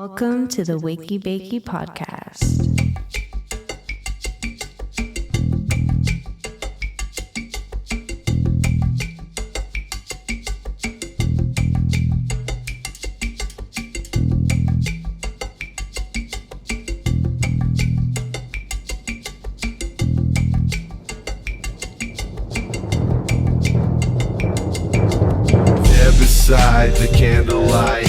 Welcome to the Wakey Bakey podcast. Beside the candlelight,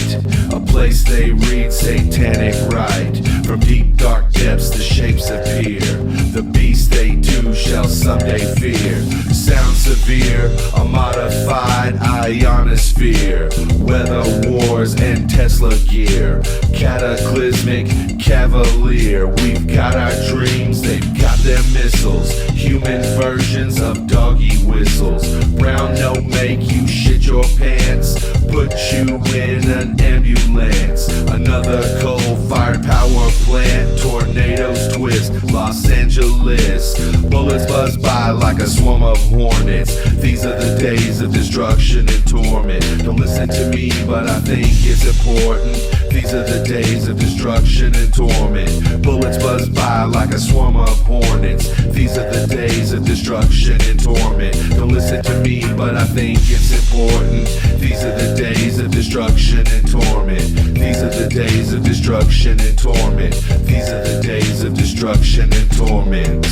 a place they read satanic rite. From deep dark depths the shapes appear. The beast they do shall someday fear. Sound severe, a modified ionosphere. Weather wars and Tesla gear. Cataclysmic cavalier. We've got our dreams, they've got their missiles. Human versions of doggy whistles. Brown note make you shit your pants. Put you in an ambulance. Another coal-fired power plant. Tornadoes twist Los Angeles. Bullets buzz by like a swarm of hornets. These are the days of destruction and torment. Don't listen to me, but I think it's important. These are the days of destruction and torment. Bullets buzz by like a swarm of hornets. These are the days of destruction and torment. Don't listen to me, but I think it's important. These are the days of destruction and torment. These are the days of destruction and torment. These are the days of destruction and torment.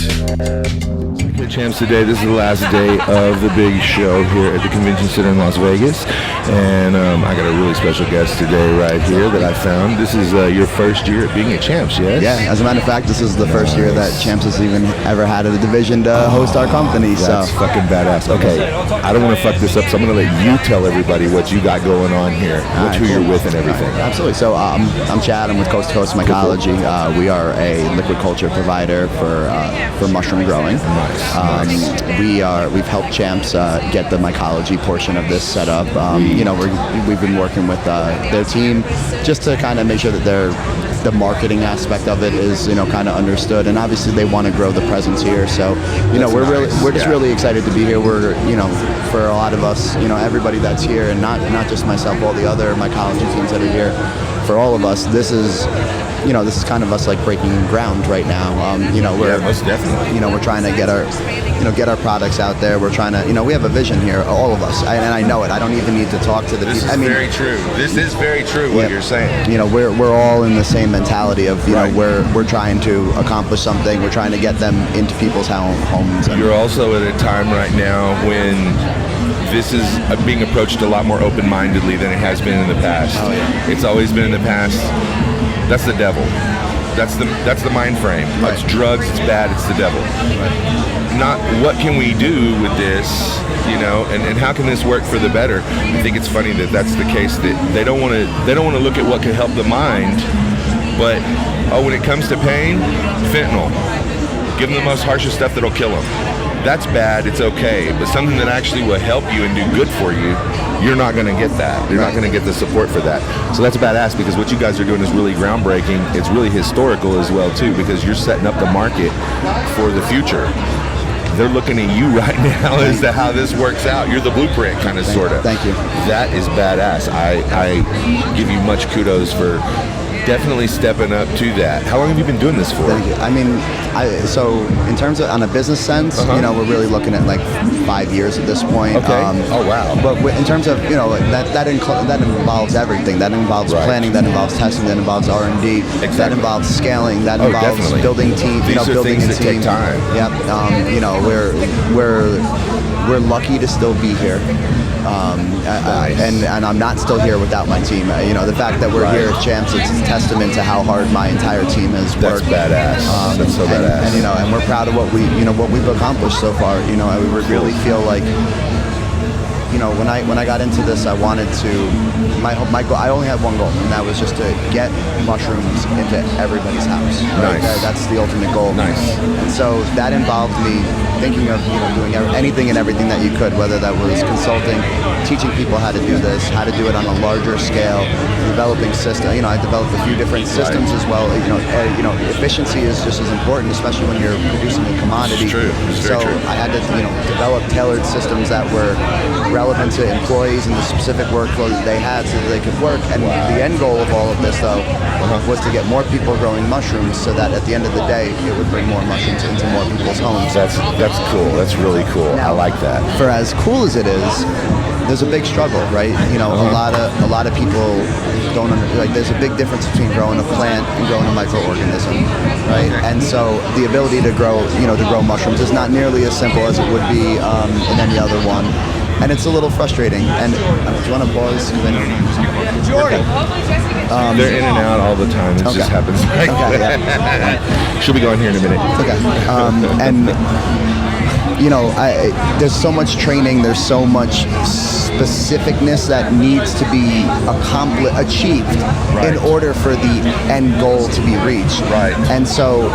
Okay, champs, today this is the last day of the big show here at the Convention Center in Las Vegas, and I got a really special guest today right here that I found. This is your first year at being at Champs, yes? Yeah, as a matter of fact, this is the first year that Champs has even ever had a division to host our company. That's fucking badass. Okay, I don't want to fuck this up, so I'm going to let you tell everybody what you got going on here, who you're with and everything. Absolutely. So I'm Chad. I'm with Coast to Coast Mycology. We are a liquid culture provider for mushroom growing. Nice. We've helped Champs get the mycology portion of this set up. We've been working with their team just to kind of make sure that the marketing aspect of it is kind of understood, and obviously they want to grow the presence here. So we're just really excited to be here. We're for a lot of us, everybody that's here, and not just myself, all the other mycology teams that are here. For all of us, this is kind of us like breaking ground right now. We're most definitely. We're trying to get our products out there. We're trying to, we have a vision here, all of us, and I know it. I don't even need to talk to the people. Very true. This is very true what you're saying. We're all in the same mentality of we're trying to accomplish something. We're trying to get them into people's homes. You're also at a time right now when this is being approached a lot more open-mindedly than it has been in the past. Oh, yeah. It's always been in the past. That's the devil. That's the mind frame. Right. It's drugs. It's bad. It's the devil. Right. Not what can we do with this, and how can this work for the better? I think it's funny that that's the case. That they don't want to look at what can help the mind, but when it comes to pain, fentanyl. Give them the most harshest stuff that'll kill them. That's bad, it's okay, but something that actually will help you and do good for you, you're not going to get that. You're not going to get the support for that. So that's badass, because what you guys are doing is really groundbreaking. It's really historical as well, too, because you're setting up the market for the future. They're looking at you right now as to how this works out. You're the blueprint, kind of, sort of. Thank you. That is badass. I give you much kudos for definitely stepping up to that. How long have you been doing this for? Thank you. I mean, so in terms of on a business sense, we're really looking at like 5 years at this point. Okay. Oh wow. But in terms of that involves everything. That involves planning. That involves testing. That involves R&D. Exactly. That involves scaling. That involves definitely. building team. These are building things a that team. take time. Yep. We're lucky to still be here. Nice. And I'm not still here without my team. The fact that we're here at Champs, it's a testament to how hard my entire team has worked. That's badass. That's so badass. And we're proud of what we've accomplished so far. I really feel like when I got into this, I wanted to. My goal. I only had one goal, and that was just to get mushrooms into everybody's house. Right? Nice. That's the ultimate goal. Nice. And so that involved me thinking of doing anything and everything that you could, whether that was consulting, teaching people how to do this, how to do it on a larger scale, developing systems. I developed a few different systems as well. Efficiency is just as important, especially when you're producing a commodity. It's true. It's so very true. I had to develop tailored systems that were relevant relevant to employees and the specific workflow that they had so that they could work. And the end goal of all of this, though, was to get more people growing mushrooms so that at the end of the day, it would bring more mushrooms into more people's homes. That's cool. That's really cool. I like that. For as cool as it is, there's a big struggle, right? You know, a lot of people don't like. There's a big difference between growing a plant and growing a microorganism, right? And so the ability to grow mushrooms is not nearly as simple as it would be in any other one, and it's a little frustrating. And do you want to pause? Jordan. They're in and out all the time. It just happens like that. Yeah. She'll be going here in a minute. Okay. And you know, there's so much training, there's so much specificness that needs to be achieved in order for the end goal to be reached. Right. And so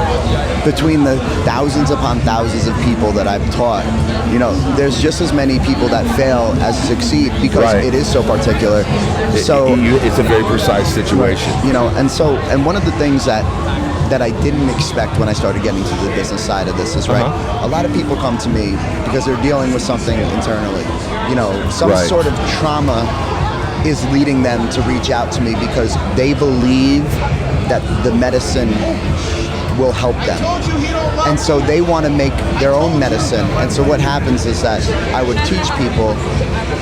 between the thousands upon thousands of people that I've taught, you know, there's just as many people that fail as succeed because it is so particular. It's a very precise situation. You know, and one of the things that I didn't expect when I started getting to the business side of this is, a lot of people come to me because they're dealing with something internally. You know, some sort of trauma is leading them to reach out to me because they believe that the medicine will help them. And so they want to make their own medicine. And so what happens is that I would teach people,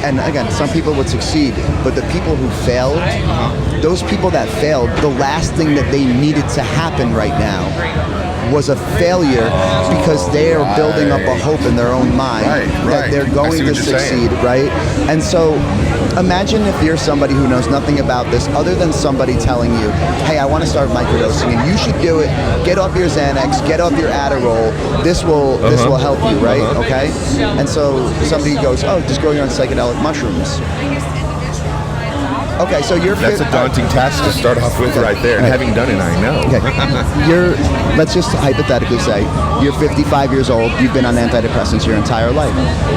and again, some people would succeed, but the people who failed, those people that failed, the last thing that they needed to happen right now was a failure because they are building up a hope in their own mind that they're going to succeed, right? And so imagine if you're somebody who knows nothing about this other than somebody telling you, hey, I want to start microdosing and you should do it. Get off your Xanax, get off your Adderall. This will help you, right? Okay? And so somebody goes, oh, just grow your own psychedelic mushrooms. Okay, so that's a daunting task to start off with right there. And having done it, I know. Okay. Let's just hypothetically say you're 55 years old, you've been on antidepressants your entire life.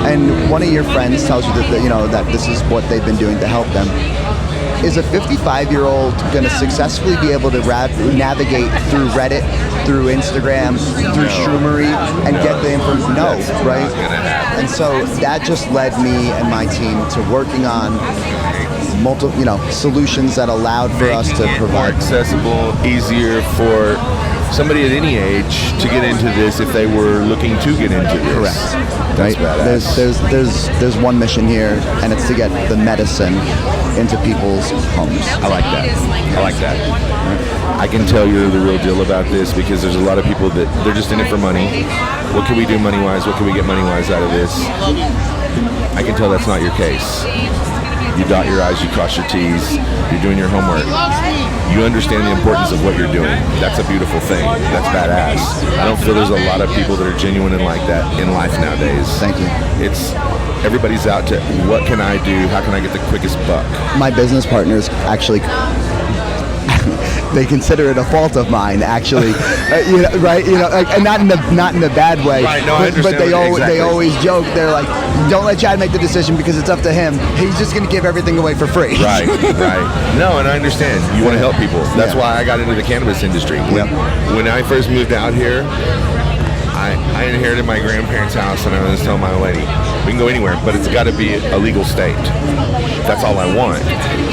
And one of your friends tells you that, you know, that this is what they've been doing to help them. Is a 55-year-old going to successfully be able to navigate through Reddit, through Instagram, through Shroomery, and get the information? No, right? And so that just led me and my team to working on multiple, solutions that allowed for us to provide more accessible, easier for somebody at any age to get into this if they were looking to get into this. Correct. Right. There's one mission here, and it's to get the medicine into people's homes. I like that. I can tell you're the real deal about this because there's a lot of people that they're just in it for money. What can we do money-wise? What can we get money-wise out of this? I can tell that's not your case. You dot your I's, you cross your T's, you're doing your homework. You understand the importance of what you're doing. That's a beautiful thing. That's badass. I don't feel there's a lot of people that are genuine and like that in life nowadays. Thank you. Everybody's out to, what can I do? How can I get the quickest buck? My business partners actually, they consider it a fault of mine, actually, right? And not in a bad way. Right. No, I understand. But they always joke. They're like, don't let Chad make the decision because it's up to him. He's just going to give everything away for free. Right. No, and I understand. You want to help people. That's why I got into the cannabis industry. When I first moved out here, I inherited my grandparents' house, and I was telling my lady, we can go anywhere, but it's got to be a legal state. That's all I want.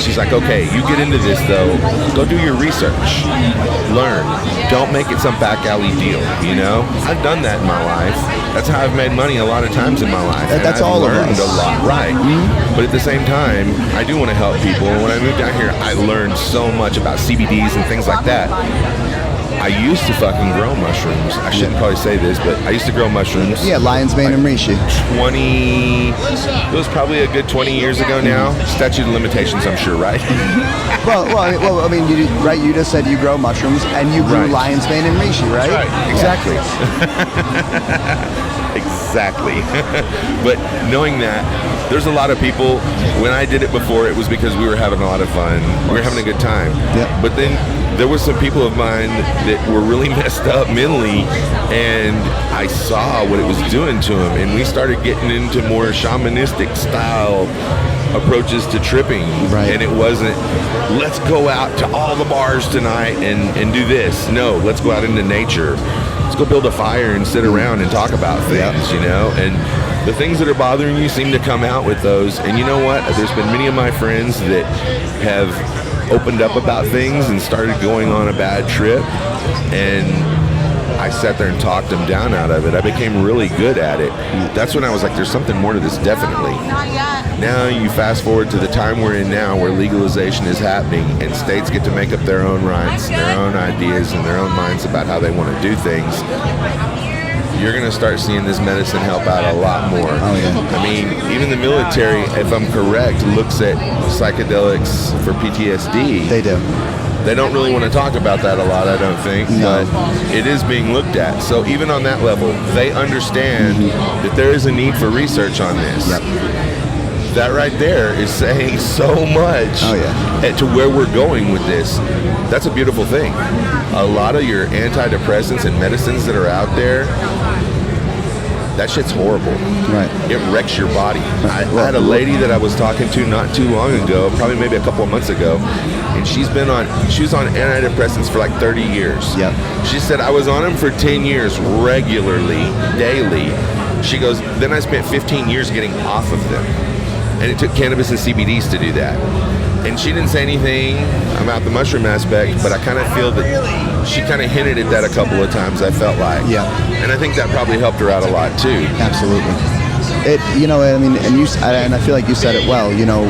She's like, okay, you get into this, though. Go do your research. Learn. Don't make it some back alley deal, I've done that in my life. That's how I've made money a lot of times in my life. That's all of us. I've learned a lot, right. Mm-hmm. But at the same time, I do want to help people. And when I moved out here, I learned so much about CBDs and things like that. I used to fucking grow mushrooms. I shouldn't probably say this, but I used to grow mushrooms. Yeah, lion's mane and reishi. It was probably a good 20 years ago now. Statute of limitations, I'm sure, right? well, I mean, you just said you grow mushrooms and you grew lion's mane and reishi, right? Right, exactly. Exactly. But knowing that, there's a lot of people, when I did it before, it was because we were having a lot of fun. We were having a good time. Yep. But then there were some people of mine that were really messed up mentally, and I saw what it was doing to them, and we started getting into more shamanistic style approaches to tripping. Right. And it wasn't, let's go out to all the bars tonight and do this. No, let's go out into nature. let's go build a fire and sit around and talk about things, you know? And the things that are bothering you seem to come out with those. And you know what? There's been many of my friends that have opened up about things and started going on a bad trip, and I sat there and talked them down out of it. I became really good at it. That's when I was like, there's something more to this, definitely. Now you fast forward to the time we're in now, where legalization is happening and states get to make up their own rights and their own ideas and their own minds about how they want to do things. You're going to start seeing this medicine help out a lot more. Oh, yeah. I mean, even the military, if I'm correct, looks at psychedelics for PTSD. They do. They don't really want to talk about that a lot, I don't think, No. but it is being looked at. So even on that level, they understand that there is a need for research on this. Yep. That right there is saying so much to where we're going with this. That's a beautiful thing. A lot of your antidepressants and medicines that are out there, that shit's horrible. Right. It wrecks your body. I had a lady that I was talking to not too long ago, probably maybe a couple of months ago, and she was on antidepressants for like 30 years. Yep. She said, I was on them for 10 years regularly, daily. She goes, then I spent 15 years getting off of them. And it took cannabis and CBDs to do that. And she didn't say anything about the mushroom aspect, but I kind of feel that she kind of hinted at that a couple of times, I felt like. Yeah. And I think that probably helped her out a lot too. Absolutely. And I feel like you said it well. You know,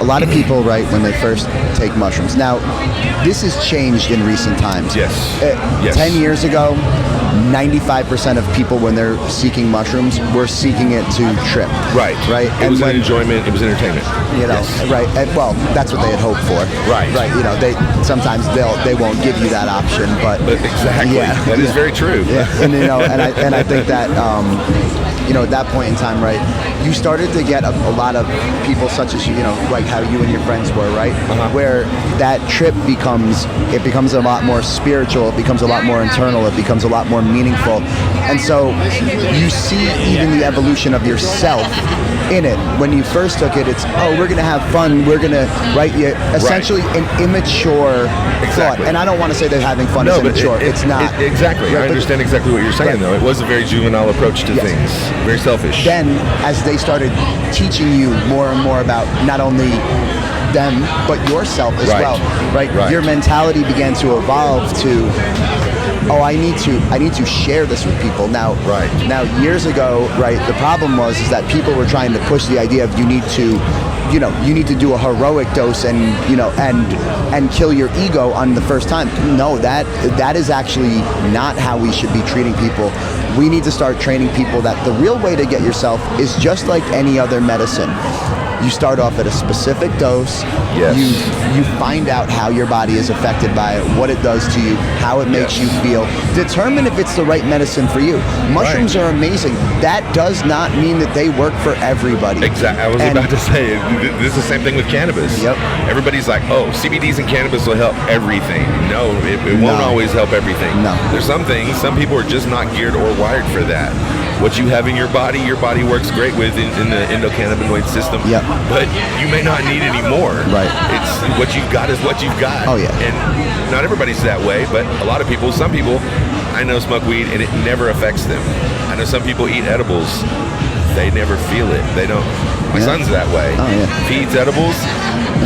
a lot of people, right, when they first take mushrooms. Now, this has changed in recent times. Yes. 10 years ago, 95% of people, when they're seeking mushrooms, were seeking it to trip. Right. It was an enjoyment. It was entertainment. You know, right. And, well, that's what they had hoped for. Right. You know, they won't give you that option, but exactly. Yeah, that is very true. Yeah. And you know, and I think that you know, at that point in time, right, you started to get a lot of people such as you know, like how you and your friends were, right, where that trip becomes a lot more spiritual, it becomes a lot more internal, it becomes a lot more meaningful, and so you see even the evolution of yourself in it. When you first took it, it's, oh, we're gonna have fun, we're gonna, right, you essentially an immature thought, and I don't want to say that having fun is immature. It's not. Exactly. Right, I understand exactly what you're saying, though. It was a very juvenile approach to things. Very selfish. Then, as they started teaching you more and more about not only them, but yourself as well, right? Your mentality began to evolve to, oh, I need to share this with people. Now, now years ago, right, the problem was that people were trying to push the idea of you need to do a heroic dose and, you know, and kill your ego on the first time. No, that is actually not how we should be treating people. We need to start training people that the real way to get yourself is just like any other medicine. You start off at a specific dose. Yes. You find out how your body is affected by it, what it does to you, how it makes you feel. Determine if it's the right medicine for you. Mushrooms are amazing. That does not mean that they work for everybody. Exactly. I was about to say, this is the same thing with cannabis. Yep. Everybody's like, oh, CBDs and cannabis will help everything. No, it won't always help everything. No. There's some things, some people are just not geared or wired for that. What you have in your body works great with in the endocannabinoid system. Yep. But you may not need any more. Right. It's what you've got is what you've got. Oh, yeah. And not everybody's that way, but a lot of people, some people I know smoke weed and it never affects them. I know some people eat edibles. They never feel it. They don't. My son's that way. Oh, yeah. If he eats edibles,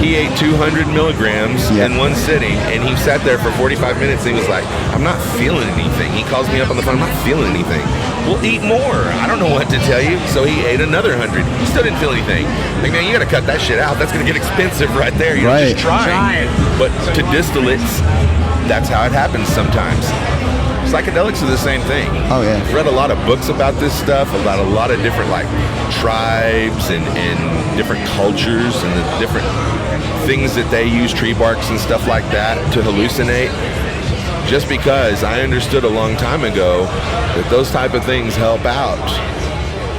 he ate 200 milligrams in one sitting, and he sat there for 45 minutes, and he was like, I'm not feeling anything. He calls me up on the phone, I'm not feeling anything. Well, eat more. I don't know what to tell you. So he ate another 100. He still didn't feel anything. Like, man, you got to cut that shit out. That's going to get expensive right there. You know, just try. But to distillates, that's how it happens sometimes. Psychedelics are the same thing. Oh, yeah. I've read a lot of books about this stuff, about a lot of different, like, tribes and different cultures and the different things that they use, tree barks and stuff like that, to hallucinate. Just because I understood a long time ago that those type of things help out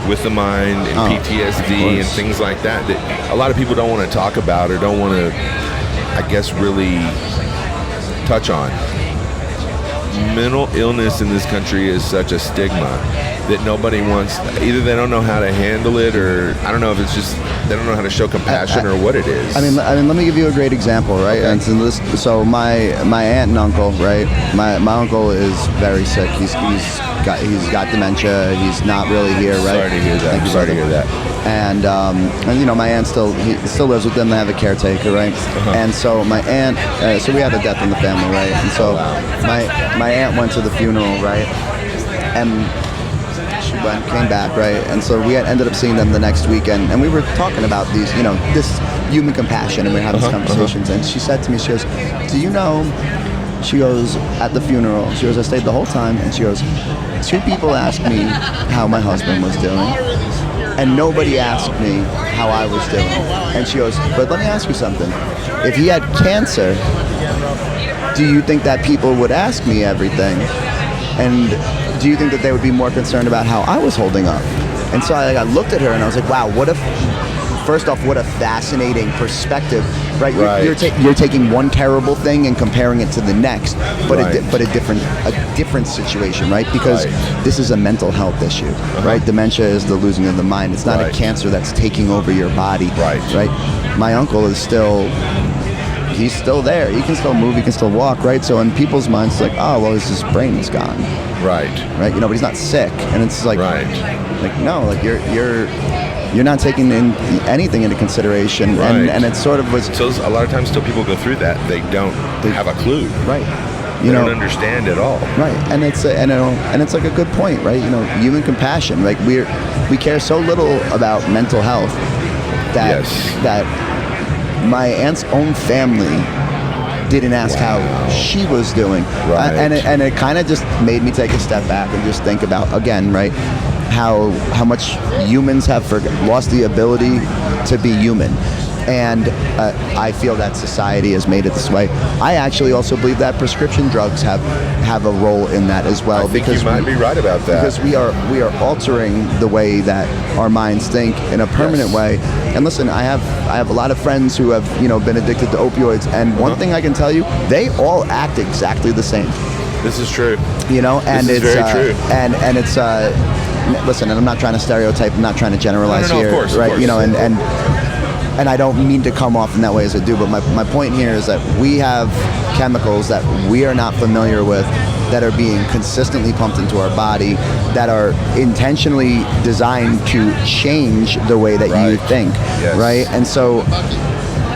with the mind and PTSD and things like that a lot of people don't want to talk about or don't want to, I guess, really touch on. Mental illness in this country is such a stigma. that nobody wants. Either they don't know how to handle it, or I don't know if it's just they don't know how to show compassion or what it is. I mean, let me give you a great example, right? Okay. And so my aunt and uncle, right? My uncle is very sick. He's got dementia. He's not really here, right? Sorry to hear that. Thank you, Sorry to brother. hear that. And you know, my aunt still lives with them. They have a caretaker, right? And so my aunt, so we had a death in the family, right? And so my aunt went to the funeral, right? And she came back, right? And so we ended up seeing them the next weekend, and we were talking about these, you know, this human compassion, and we were having these conversations. And she said to me, she goes, "Do you know?" She goes, at the funeral, she goes, "I stayed the whole time," and she goes, "2 people asked me how my husband was doing, and nobody asked me how I was doing." And she goes, "But let me ask you something. If he had cancer, do you think that people would ask me everything? And do you think that they would be more concerned about how I was holding up?" And so I looked at her and I was like, wow, first off, what a fascinating perspective, right? You're taking one terrible thing and comparing it to the next, but a different situation, right? Because this is a mental health issue, right? Dementia is the losing of the mind. It's not a cancer that's taking over your body, right? My uncle is he's still there. He can still move. He can still walk, right? So in people's minds, it's like, oh, well, his brain is gone, right? You know, but he's not sick, and it's like, no, like you're not taking anything into consideration, and it sort of was. So a lot of times, till people go through that, they don't have a clue, right? They don't understand at all, right? And it's like a good point, right? You know, human compassion. Like we care so little about mental health that my aunt's own family didn't ask how she was doing, and it kind of just made me take a step back and just think about, again, right, how much humans have lost the ability to be human. And I feel that society has made it this way. I actually also believe that prescription drugs have a role in that as well. I think you might be right about that. Because we are altering the way that our minds think in a permanent way. And listen, I have a lot of friends who have, you know, been addicted to opioids, and one thing I can tell you, they all act exactly the same. This is true. You know, and it's very true. And it's listen, and I'm not trying to stereotype, I'm not trying to generalize here, of course, right? Of course. You know, and I don't mean to come off in that way as I do, but my point here is that we have chemicals that we are not familiar with that are being consistently pumped into our body that are intentionally designed to change the way that you think, right? And so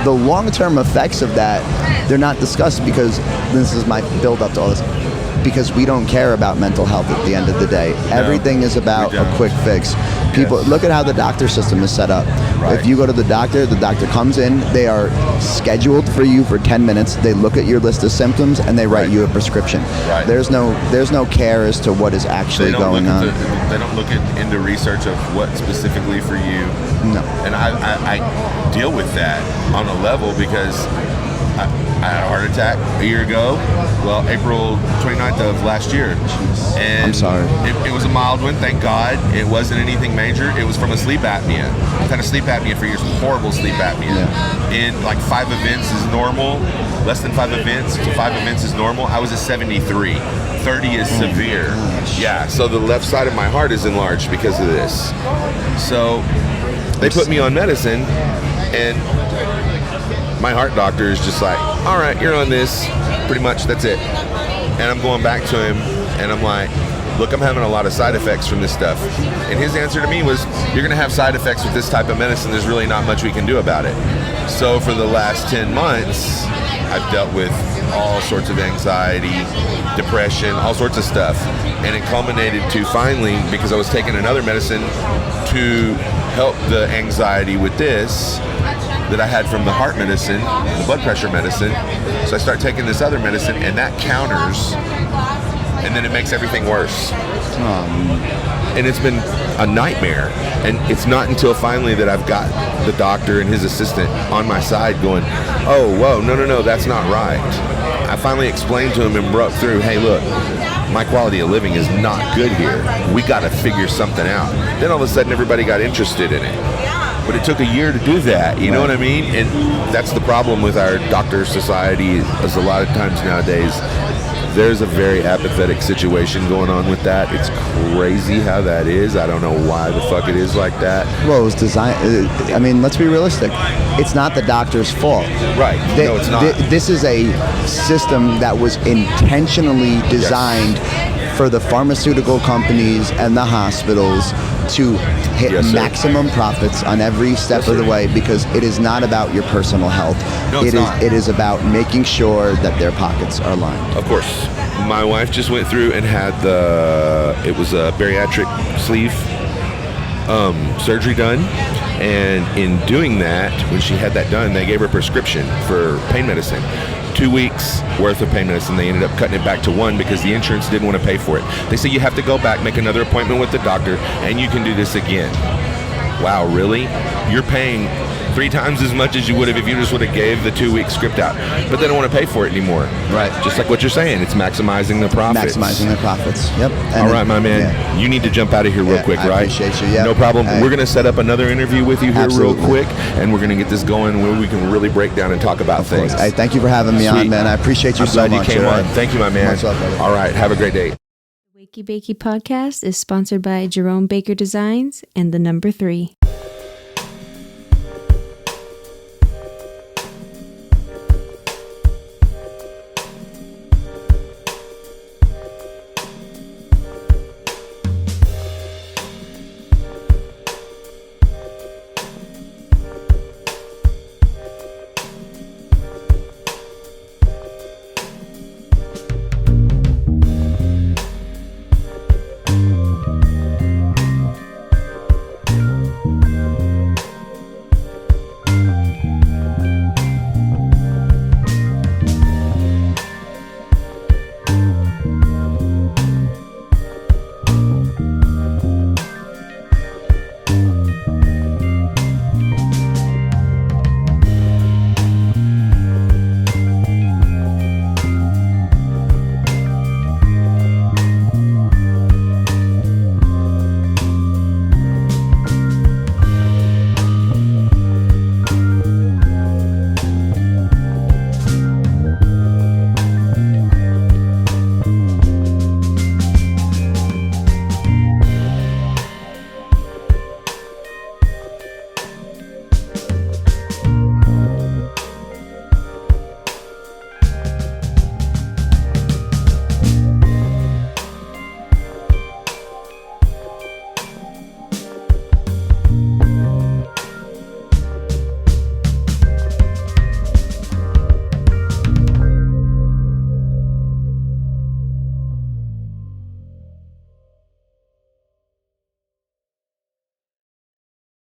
the long-term effects of that, they're not discussed, because this is my build-up to all this, because we don't care about mental health at the end of the day. Everything is about a quick fix. People, look at how the doctor system is set up. If you go to the doctor comes in, they are scheduled for you for 10 minutes, they look at your list of symptoms, and they write you a prescription. There's no care as to what is actually going on. They don't look into research of what specifically for you. No. And I deal with that on a level, because I had a heart attack a year ago. Well, April 29th of last year. And I'm sorry. It was a mild one, thank God. It wasn't anything major. It was from a sleep apnea. I've had a sleep apnea for years, horrible sleep apnea. And like 5 events is normal. Less than 5 events to 5 events is normal. I was at 73. 30 is severe. Yeah, so the left side of my heart is enlarged because of this. So they put me on medicine, and my heart doctor is just like, all right, you're on this, pretty much, that's it. And I'm going back to him, and I'm like, look, I'm having a lot of side effects from this stuff. And his answer to me was, you're gonna have side effects with this type of medicine, there's really not much we can do about it. So for the last 10 months, I've dealt with all sorts of anxiety, depression, all sorts of stuff. And it culminated to finally, because I was taking another medicine to help the anxiety with this, that I had from the heart medicine, the blood pressure medicine. So I start taking this other medicine, and that counters, and then it makes everything worse. And it's been a nightmare. And it's not until finally that I've got the doctor and his assistant on my side going, oh, whoa, no, that's not right. I finally explained to him and broke through, hey, look, my quality of living is not good here. We got to figure something out. Then all of a sudden, everybody got interested in it. But it took a year to do that, you know what I mean? And that's the problem with our doctor society, is a lot of times nowadays, there's a very apathetic situation going on with that. It's crazy how that is. I don't know why the fuck it is like that. Well, it was designed. I mean, let's be realistic. It's not the doctor's fault. Right. No, it's not. This is a system that was intentionally designed for the pharmaceutical companies and the hospitals to hit maximum profits on every step of the way, because it is not about your personal health. No, it's not. It is about making sure that their pockets are lined. Of course. My wife just went through and had it was a bariatric sleeve surgery done. And in doing that, when she had that done, they gave her a prescription for pain medicine. 2 weeks worth of pain medicine. They ended up cutting it back to 1 because the insurance didn't want to pay for it. They said you have to go back, make another appointment with the doctor, and you can do this again. Wow, really? You're paying 3 times as much as you would have if you just would have gave the 2 week script out. But they don't want to pay for it anymore. Right. Just like what you're saying, it's maximizing the profits. Maximizing the profits. Yep. And all right, my man. You need to jump out of here real quick, right? I appreciate you. Yeah. No problem. We're going to set up another interview with you here real quick, and we're going to get this going where we can really break down and talk about things. Hey, thank you for having me on, man. I appreciate you so much. I'm glad you came on. Thank you, my man. Much love, brother. All right. Have a great day. The Wakey Bakey podcast is sponsored by Jerome Baker Designs and the Number 3.